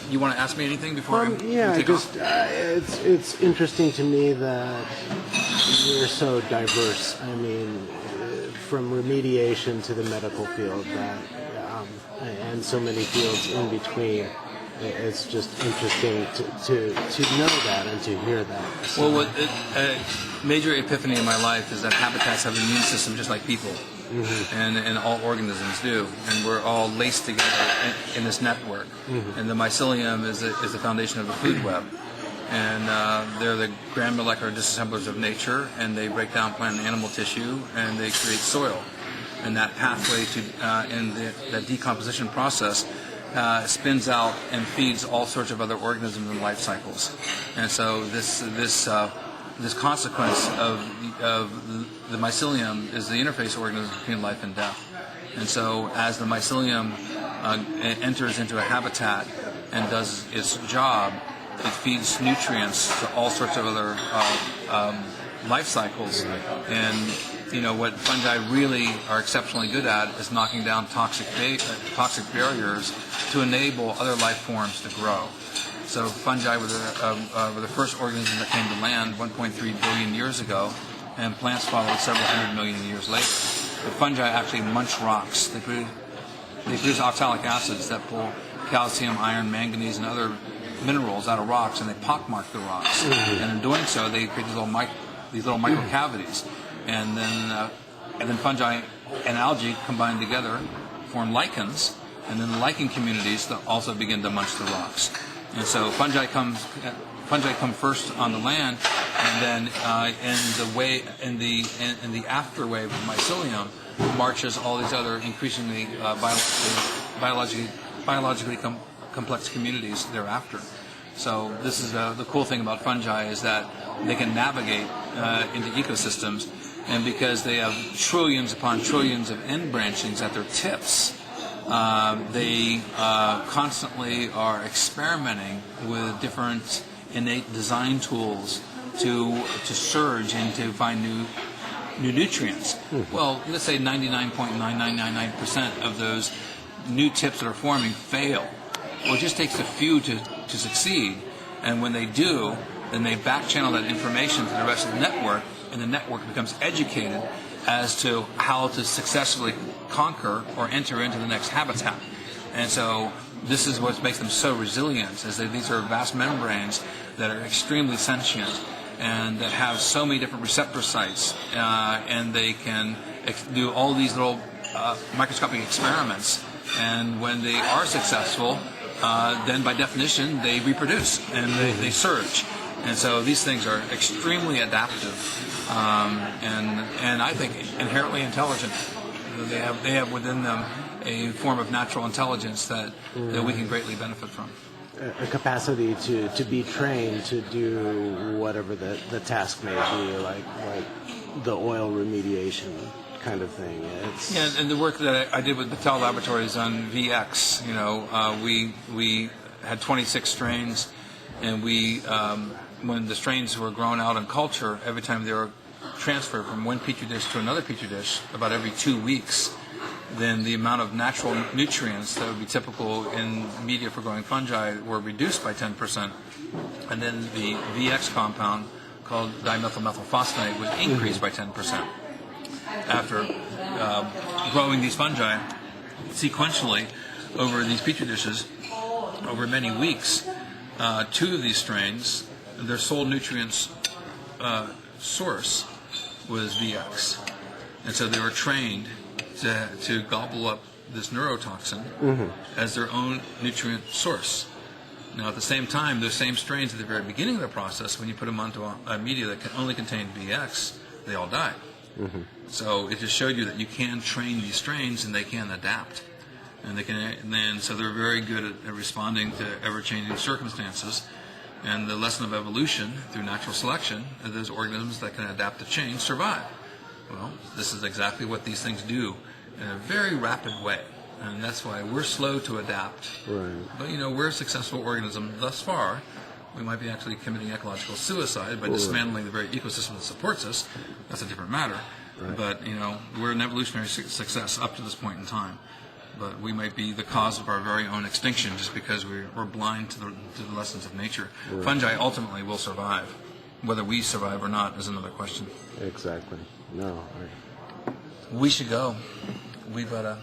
you want to ask me anything before yeah, we take just off? it's interesting to me that we're so diverse. I mean, from remediation to the medical field, and so many fields in between. It's just interesting to know that and to hear that. So. Well, a major epiphany in my life is that habitats have an immune system just like people, and all organisms do, and we're all laced together in this network. And the mycelium is the foundation of the food web, and they're the grand molecular disassemblers of nature, and they break down plant and animal tissue, and they create soil. And that pathway that decomposition process spins out and feeds all sorts of other organisms and life cycles. And so this consequence of the mycelium is the interface organism between life and death. And so as the mycelium enters into a habitat and does its job, it feeds nutrients to all sorts of other life cycles. And what fungi really are exceptionally good at is knocking down toxic barriers to enable other life forms to grow. So fungi were the first organisms that came to land 1.3 billion years ago, and plants followed several hundred million years later. The fungi actually munch rocks. They produce oxalic acids that pull calcium, iron, manganese, and other minerals out of rocks, and they pockmark the rocks. And in doing so, they create these little microcavities. And then fungi and algae combine together, form lichens, and then the lichen communities also begin to munch the rocks. And so fungi come first on the land, and then in the afterwave of mycelium marches all these other increasingly biologically complex communities thereafter. So this is the cool thing about fungi, is that they can navigate into ecosystems. And because they have trillions upon trillions of end branchings at their tips, they constantly are experimenting with different innate design tools to surge and to find new nutrients. Well, let's say 99.9999% of those new tips that are forming fail. Well, it just takes a few to succeed. And when they do, then they back channel that information to the rest of the network, and the network becomes educated as to how to successfully conquer or enter into the next habitat. And so this is what makes them so resilient, is that these are vast membranes that are extremely sentient and that have so many different receptor sites, and they can do all these little microscopic experiments. And when they are successful, then by definition they reproduce and they surge. And so these things are extremely adaptive, and I think inherently intelligent. They have within them a form of natural intelligence that we can greatly benefit from. A capacity to be trained to do whatever the task may be, like the oil remediation kind of thing. And the work that I did with Battelle Laboratories on VX, we had 26 strains, and when the strains were grown out in culture, every time they were transferred from one petri dish to another petri dish, about every 2 weeks, then the amount of natural nutrients that would be typical in media for growing fungi were reduced by 10%. And then the VX compound, called dimethylmethylphosphonate, was increased by 10%. After growing these fungi sequentially over these petri dishes over many weeks, 2 of these strains, their sole nutrients source was VX. And so they were trained to gobble up this neurotoxin as their own nutrient source. Now, at the same time, those same strains at the very beginning of the process, when you put them onto a media that only contained VX, they all died. So it just showed you that you can train these strains and they can adapt. And so they're very good at responding to ever-changing circumstances. And the lesson of evolution through natural selection is those organisms that can adapt to change survive. Well, this is exactly what these things do in a very rapid way. And that's why we're slow to adapt. Right. But, we're a successful organism thus far. We might be actually committing ecological suicide by dismantling the very ecosystem that supports us. That's a different matter. Right. But, we're an evolutionary success up to this point in time. But we might be the cause of our very own extinction just because we're blind to the lessons of nature. Right. Fungi ultimately will survive. Whether we survive or not is another question. Exactly. No. We should go. We've got a